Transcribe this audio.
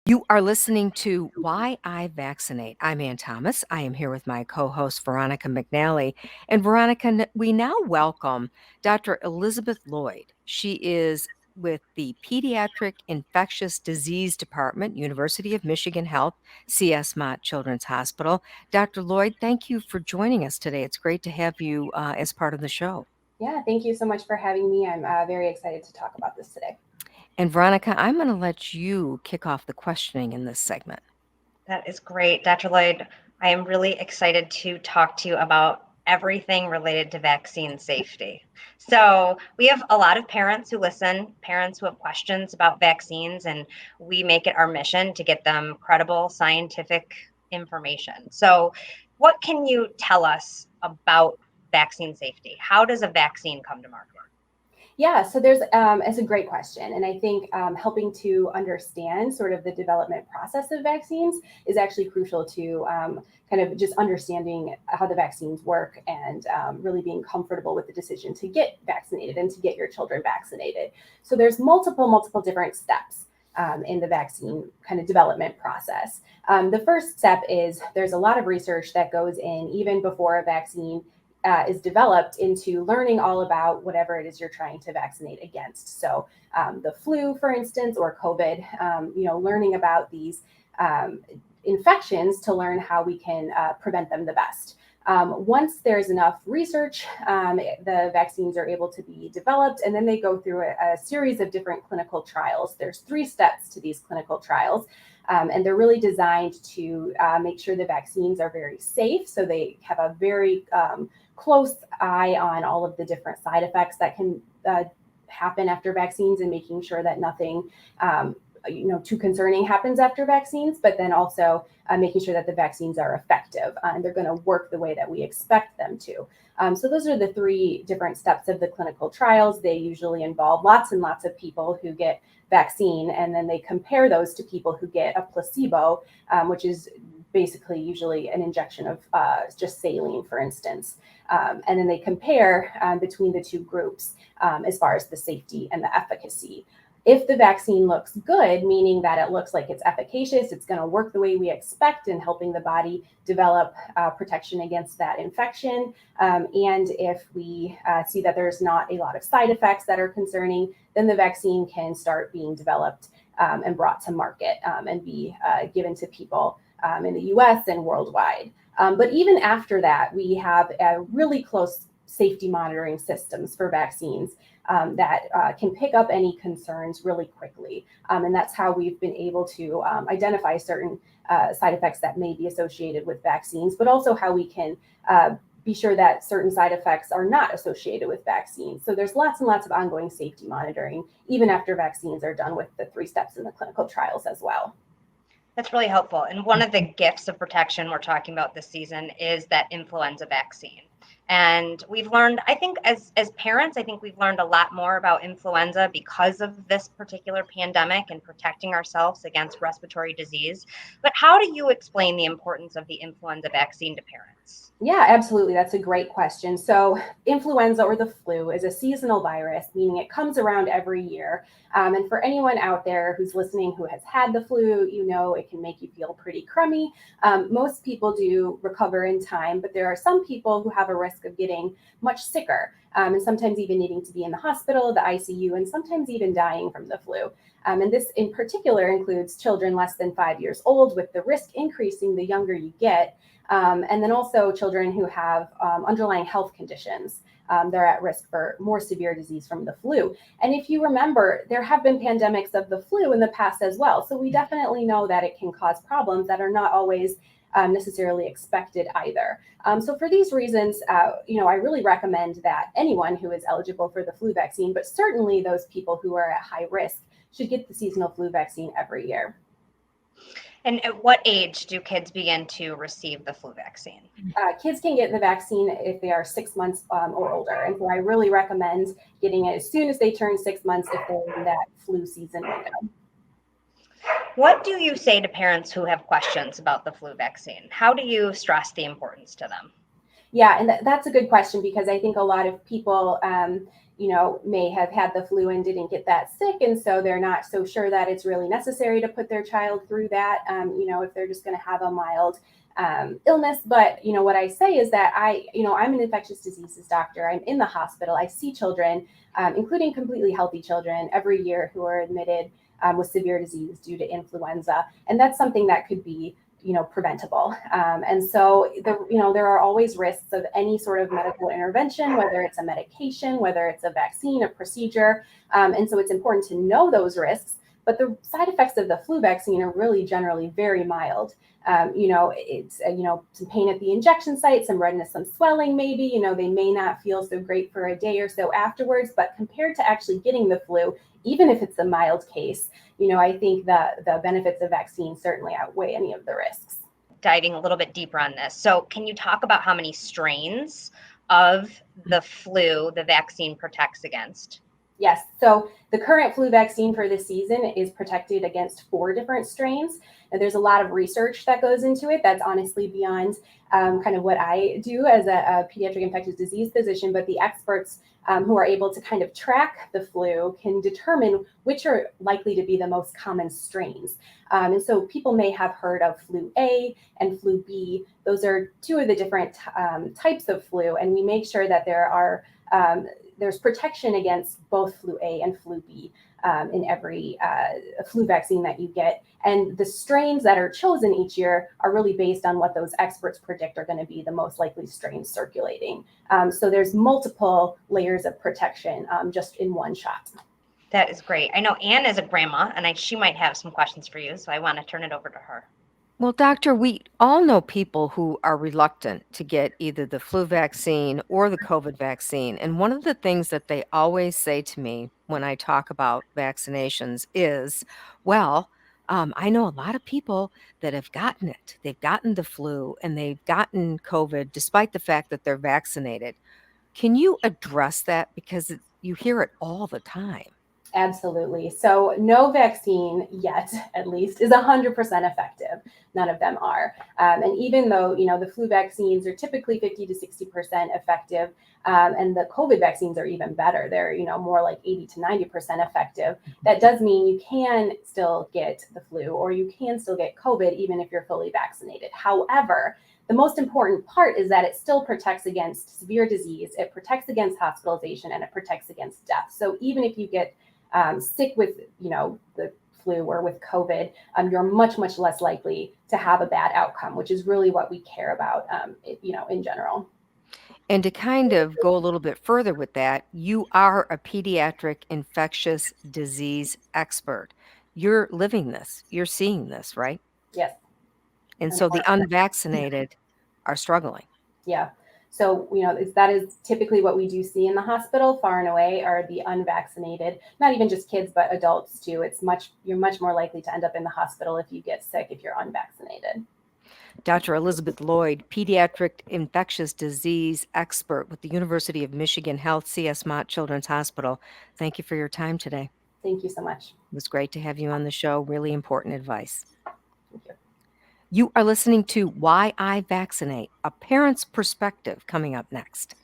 You are listening to Why I Vaccinate. I'm Ann Thomas. I am here with my co host, Veronica McNally. And Veronica, we now welcome Dr. Elizabeth Lloyd. She is with the Pediatric Infectious Disease Department, University of Michigan Health, CS Mott Children's Hospital. Dr. Lloyd, thank you for joining us today. It's great to have you as part of the show. Yeah, thank you so much for having me. I'm very excited to talk about this today. And Veronica, I'm going to let you kick off the questioning in this segment. That is great. Dr. Lloyd, I am really excited to talk to you about everything related to vaccine safety. So, we have a lot of parents who listen, parents who have questions about vaccines, and we make it our mission to get them credible scientific information. So, what can you tell us about vaccine safety? How does a vaccine come to market? Yeah, so it's a great question. And I think helping to understand sort of the development process of vaccines is actually crucial to kind of just understanding how the vaccines work and really being comfortable with the decision to get vaccinated and to get your children vaccinated. So there's multiple different steps in the vaccine kind of development process. The first step is there's a lot of research that goes in even before a vaccine is developed into learning all about whatever it is you're trying to vaccinate against. So the flu, for instance, or COVID, learning about these infections to learn how we can prevent them the best. Once there's enough research, the vaccines are able to be developed, and then they go through a series of different clinical trials. There's 3 steps to these clinical trials. And they're really designed to make sure the vaccines are very safe. So they have a very close eye on all of the different side effects that can happen after vaccines and making sure that nothing too concerning happens after vaccines, but then also making sure that the vaccines are effective and they're going to work the way that we expect them to. So those are the 3 different steps of the clinical trials. They usually involve lots and lots of people who get vaccine, and then they compare those to people who get a placebo, which is basically usually an injection of just saline, for instance. And then they compare between the 2 groups as far as the safety and the efficacy. If the vaccine looks good, meaning that it looks like it's efficacious, it's going to work the way we expect in helping the body develop protection against that infection. And if we see that there's not a lot of side effects that are concerning, then the vaccine can start being developed and brought to market and be given to people in the US and worldwide. But even after that, we have really close safety monitoring systems for vaccines that can pick up any concerns really quickly. And that's how we've been able to identify certain side effects that may be associated with vaccines, but also how we can be sure that certain side effects are not associated with vaccines. So there's lots and lots of ongoing safety monitoring, even after vaccines are done with the 3 steps in the clinical trials as well. That's really helpful. And one of the gifts of protection we're talking about this season is that influenza vaccine. And we've learned, I think as parents, I think we've learned a lot more about influenza because of this particular pandemic and protecting ourselves against respiratory disease. But how do you explain the importance of the influenza vaccine to parents? Yeah, absolutely. That's a great question. So influenza or the flu is a seasonal virus, meaning it comes around every year. And for anyone out there who's listening who has had the flu, it can make you feel pretty crummy. Most people do recover in time, but there are some people who have a risk of getting much sicker and sometimes even needing to be in the hospital, the ICU, and sometimes even dying from the flu. And this in particular includes children less than 5 years old, with the risk increasing the younger you get. And then also children who have underlying health conditions. They're at risk for more severe disease from the flu. And if you remember, there have been pandemics of the flu in the past as well. So we definitely know that it can cause problems that are not always necessarily expected either. So for these reasons, I really recommend that anyone who is eligible for the flu vaccine, but certainly those people who are at high risk, should get the seasonal flu vaccine every year. And at what age do kids begin to receive the flu vaccine? Kids can get the vaccine if they are 6 months or older. And so I really recommend getting it as soon as they turn 6 months if they're in that flu season window. What do you say to parents who have questions about the flu vaccine? How do you stress the importance to them? Yeah, and that's a good question, because I think a lot of people, may have had the flu and didn't get that sick, and so they're not so sure that it's really necessary to put their child through that. If they're just going to have a mild illness. But what I say is that I'm an infectious diseases doctor. I'm in the hospital. I see children, including completely healthy children, every year who are admitted with severe disease due to influenza, and that's something that could be preventable. And so there are always risks of any sort of medical intervention, whether it's a medication, whether it's a vaccine, a procedure. And so it's important to know those risks. But the side effects of the flu vaccine are really generally very mild. It's some pain at the injection site, some redness, some swelling, maybe. They may not feel so great for a day or so afterwards, but compared to actually getting the flu, even if it's a mild case, I think the benefits of vaccine certainly outweigh any of the risks. Diving a little bit deeper on this. So can you talk about how many strains of the flu the vaccine protects against? Yes. So the current flu vaccine for this season is protected against 4 different strains. And there's a lot of research that goes into it that's honestly beyond kind of what I do as a pediatric infectious disease physician. But the experts who are able to kind of track the flu can determine which are likely to be the most common strains. And so people may have heard of flu A and flu B. Those are 2 of the different types of flu. And we make sure that there's protection against both flu A and flu B in every flu vaccine that you get. And the strains that are chosen each year are really based on what those experts predict are going to be the most likely strains circulating. So there's multiple layers of protection just in one shot. That is great. I know Anne is a grandma, and she might have some questions for you, so I want to turn it over to her. Well, doctor, we all know people who are reluctant to get either the flu vaccine or the COVID vaccine. And one of the things that they always say to me when I talk about vaccinations is, well, I know a lot of people that have gotten it. They've gotten the flu and they've gotten COVID despite the fact that they're vaccinated. Can you address that? Because you hear it all the time. Absolutely. So no vaccine yet, at least, is 100% effective. None of them are. And even though, the flu vaccines are typically 50 to 60% effective, and the COVID vaccines are even better. They're, more like 80 to 90% effective. That does mean you can still get the flu or you can still get COVID, even if you're fully vaccinated. However, the most important part is that it still protects against severe disease, it protects against hospitalization, and it protects against death. So even if you get sick with, the flu or with COVID, you're much, much less likely to have a bad outcome, which is really what we care about, in general. And to kind of go a little bit further with that, you are a pediatric infectious disease expert. You're living this, you're seeing this, right? Yes. And so the unvaccinated are struggling. Yeah. So, that is typically what we do see in the hospital, far and away, are the unvaccinated, not even just kids, but adults too. You're much more likely to end up in the hospital if you get sick, if you're unvaccinated. Dr. Elizabeth Lloyd, pediatric infectious disease expert with the University of Michigan Health C.S. Mott Children's Hospital. Thank you for your time today. Thank you so much. It was great to have you on the show. Really important advice. Thank you. You are listening to Why I Vaccinate, a parent's perspective, coming up next.